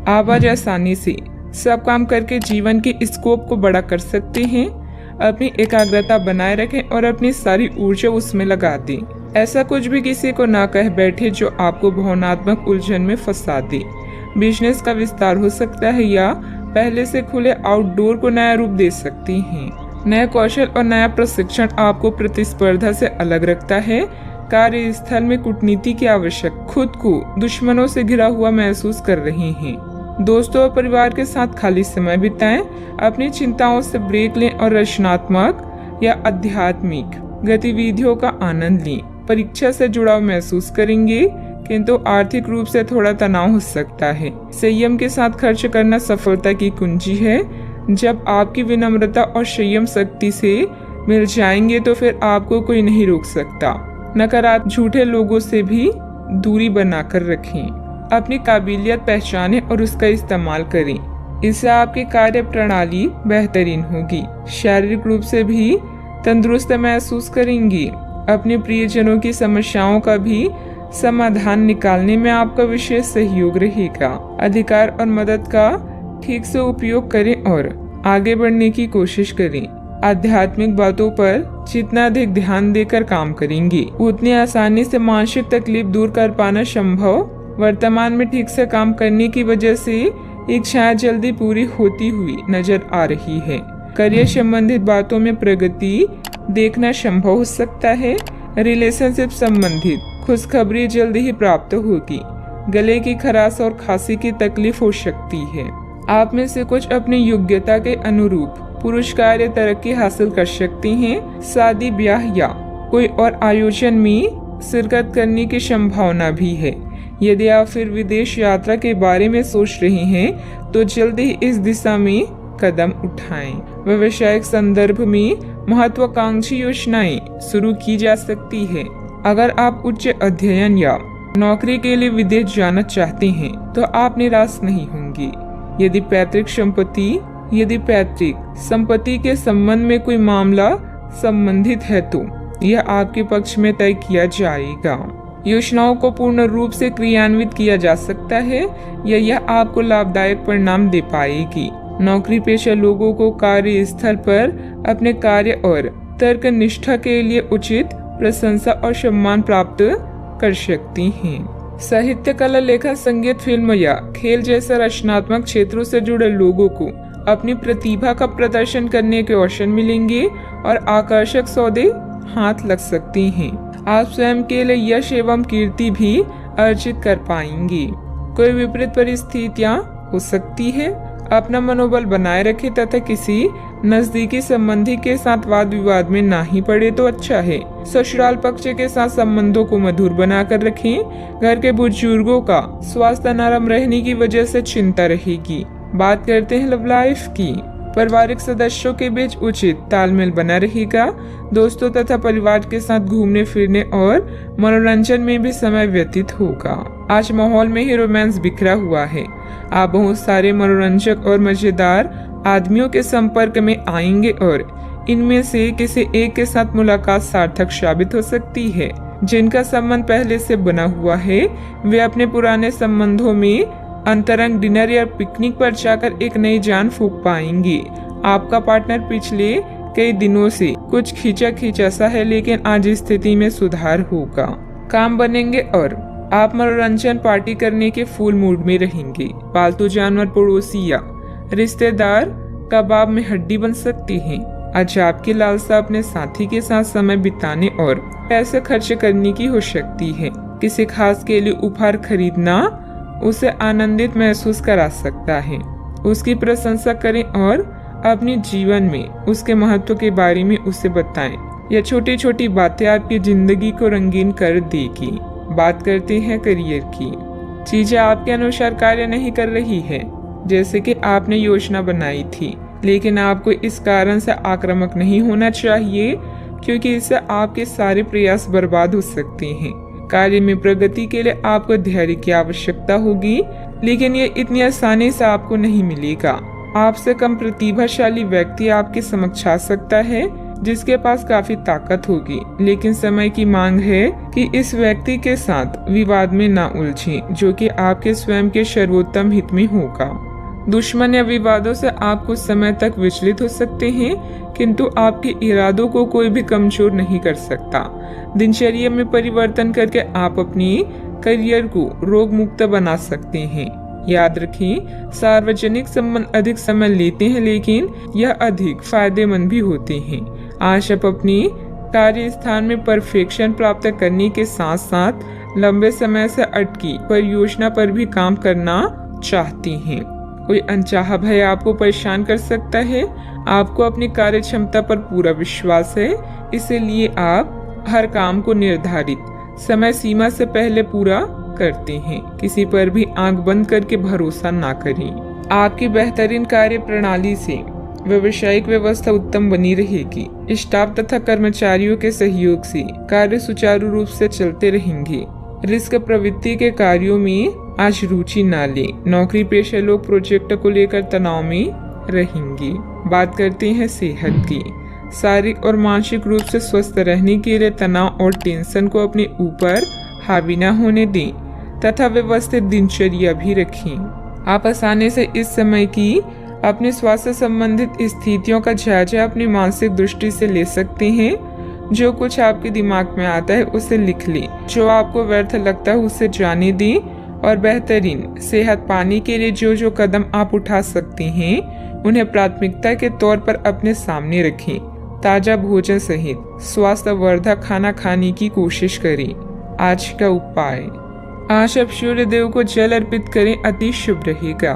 आप आज आसानी से सब काम करके जीवन के स्कोप को बड़ा कर सकते हैं। अपनी एकाग्रता बनाए रखें और अपनी सारी ऊर्जा उसमें लगा दें। ऐसा कुछ भी किसी को ना कह बैठे जो आपको भावनात्मक उलझन में फंसा दे। बिजनेस का विस्तार हो सकता है या पहले से खुले आउटडोर को नया रूप दे सकती हैं। नया कौशल और नया प्रशिक्षण आपको प्रतिस्पर्धा से अलग रखता है। कार्यस्थल में कूटनीति की आवश्यक, खुद को दुश्मनों से घिरा हुआ महसूस कर रहे हैं। दोस्तों और परिवार के साथ खाली समय बिताएं। अपनी चिंताओं से ब्रेक लें और रचनात्मक या आध्यात्मिक गतिविधियों का आनंद लें। परीक्षा से जुड़ाव महसूस करेंगे, किंतु आर्थिक रूप से थोड़ा तनाव हो सकता है। संयम के साथ खर्च करना सफलता की कुंजी है। जब आपकी विनम्रता और संयम शक्ति से मिल जाएंगे तो फिर आपको कोई नहीं रोक सकता। नकारात्मक झूठे लोगों से भी दूरी बनाकर रखें। अपनी काबिलियत पहचानें और उसका इस्तेमाल करें। इससे आपकी कार्य प्रणाली बेहतरीन होगी। शारीरिक रूप से भी तंदुरुस्त महसूस करेंगी। अपने प्रियजनों की समस्याओं का भी समाधान निकालने में आपका विशेष सहयोग रहेगा। अधिकार और मदद का ठीक से उपयोग करें और आगे बढ़ने की कोशिश करें। आध्यात्मिक बातों पर जितना अधिक ध्यान देकर काम करेंगे, उतनी आसानी से मानसिक तकलीफ दूर कर पाना संभव। वर्तमान में ठीक से काम करने की वजह से इच्छाएं जल्दी पूरी होती हुई नजर आ रही है। करियर संबंधित बातों में प्रगति देखना संभव हो सकता है। रिलेशनशिप संबंधित खुशखबरी जल्दी ही प्राप्त होगी। गले की खराश और खांसी की तकलीफ हो सकती है। आप में से कुछ अपनी योग्यता के अनुरूप पुरस्कार या तरक्की हासिल कर सकते हैं। शादी, ब्याह या कोई और आयोजन में शिरकत करने की संभावना भी है। यदि आप फिर विदेश यात्रा के बारे में सोच रहे हैं तो जल्दी ही इस दिशा में कदम उठाएं। व्यावसायिक संदर्भ में महत्वाकांक्षी योजनाएं शुरू की जा सकती है। अगर आप उच्च अध्ययन या नौकरी के लिए विदेश जाना चाहते हैं तो आप निराश नहीं होंगे। यदि पैतृक संपत्ति के संबंध में कोई मामला संबंधित है तो यह आपके पक्ष में तय किया जाएगा। योजनाओं को पूर्ण रूप से क्रियान्वित किया जा सकता है या यह आपको लाभदायक परिणाम दे पाएगी। नौकरी पेशा लोगों को कार्यस्थल पर अपने कार्य और तर्क निष्ठा के लिए उचित प्रशंसा और सम्मान प्राप्त कर सकती हैं। साहित्य, कला, लेखन, संगीत, फिल्म या खेल जैसे रचनात्मक क्षेत्रों से जुड़े लोगों को अपनी प्रतिभा का प्रदर्शन करने के अवसर मिलेंगे और आकर्षक सौदे हाथ लग सकती हैं। आप स्वयं के लिए यश एवं कीर्ति भी अर्जित कर पाएंगे। कोई विपरीत परिस्थितियां हो सकती है। अपना मनोबल बनाए रखें तथा किसी नजदीकी संबंधी के साथ वाद विवाद में ना ही पड़े तो अच्छा है। ससुराल पक्ष के साथ संबंधों को मधुर बनाकर रखें। घर के बुजुर्गों का स्वास्थ्य नरम रहने की वजह से चिंता रहेगी। बात करते हैं लव लाइफ की। पारिवारिक सदस्यों के बीच उचित तालमेल बना रहेगा। दोस्तों तथा परिवार के साथ घूमने फिरने और मनोरंजन में भी समय व्यतीत होगा। आज माहौल में ही रोमांस बिखरा हुआ है। आप बहुत सारे मनोरंजक और मजेदार आदमियों के संपर्क में आएंगे और इनमें से किसी एक के साथ मुलाकात सार्थक साबित हो सकती है। जिनका संबंध पहले से बना हुआ है वे अपने पुराने संबंधों में अंतरंग डिनर या पिकनिक पर जाकर एक नई जान फूंक पाएंगे। आपका पार्टनर पिछले कई दिनों से कुछ खींचा सा है, लेकिन आज स्थिति में सुधार होगा। काम बनेंगे और आप मनोरंजन पार्टी करने के फुल मूड में रहेंगे। पालतू जानवर, पड़ोसी या रिश्तेदार कबाब में हड्डी बन सकती हैं। आज आपकी लालसा अपने साथी के साथ समय बिताने और पैसे खर्च करने की हो सकती है। किसी खास के लिए उपहार खरीदना उसे आनंदित महसूस करा सकता है। उसकी प्रशंसा करें और अपने जीवन में उसके महत्व के बारे में उसे बताएं। यह छोटी छोटी बातें आपकी जिंदगी को रंगीन कर देगी। बात करते हैं करियर की। चीजें आपके अनुसार कार्य नहीं कर रही है जैसे कि आपने योजना बनाई थी, लेकिन आपको इस कारण से आक्रामक नहीं होना चाहिए क्योंकि इससे आपके सारे प्रयास बर्बाद हो सकते हैं। कार्य में प्रगति के लिए आपको धैर्य की आवश्यकता होगी, लेकिन ये इतनी आसानी से आपको नहीं मिलेगा। आपसे कम प्रतिभाशाली व्यक्ति आपके समक्ष आ सकता है जिसके पास काफी ताकत होगी, लेकिन समय की मांग है कि इस व्यक्ति के साथ विवाद में ना उलझें, जो कि आपके स्वयं के सर्वोत्तम हित में होगा। दुश्मन या विवादों से आप कुछ समय तक विचलित हो सकते हैं, किंतु आपके इरादों को कोई भी कमजोर नहीं कर सकता। दिनचर्या में परिवर्तन करके आप अपनी करियर को रोग मुक्त बना सकते हैं। याद रखें, सार्वजनिक संबंध अधिक समय लेते हैं, लेकिन यह अधिक फायदेमंद भी होते हैं। आज आप अपनी कार्य स्थान में परफेक्शन प्राप्त करने के साथ साथ लंबे समय से अटकी परियोजना पर भी काम करना चाहती हैं। कोई अनचाहा भय आपको परेशान कर सकता है। आपको अपनी कार्य क्षमता पर पूरा विश्वास है, इसलिए आप हर काम को निर्धारित समय सीमा से पहले पूरा करते हैं। किसी पर भी आंख बंद करके भरोसा ना करें। आपकी बेहतरीन कार्य प्रणाली से व्यावसायिक व्यवस्था उत्तम बनी रहेगी। स्टाफ तथा कर्मचारियों के सहयोग से कार्य सुचारू रूप से चलते रहेंगे। रिस्क प्रवृत्ति के कार्यों में आज रुचि ना लें। नौकरी पेशा लोग प्रोजेक्ट को लेकर तनाव में रहेंगे। बात करते हैं सेहत की। शारीरिक और मानसिक रूप से स्वस्थ रहने के लिए तनाव और टेंशन को अपने ऊपर हावी न होने दें तथा व्यवस्थित दिनचर्या भी रखें। आप आसानी से इस समय की अपने स्वास्थ्य संबंधित स्थितियों का जायजा अपनी मानसिक दृष्टि से ले सकते हैं। जो कुछ आपके दिमाग में आता है उसे लिख लें। जो आपको व्यर्थ लगता है उसे जाने दें और बेहतरीन सेहत पाने के लिए जो जो कदम आप उठा सकते हैं उन्हें प्राथमिकता के तौर पर अपने सामने रखें। ताजा भोजन सहित स्वास्थ्यवर्धक खाना खाने की कोशिश करें। आज का उपाय, आज आप सूर्य देव को जल अर्पित करें, अति शुभ रहेगा।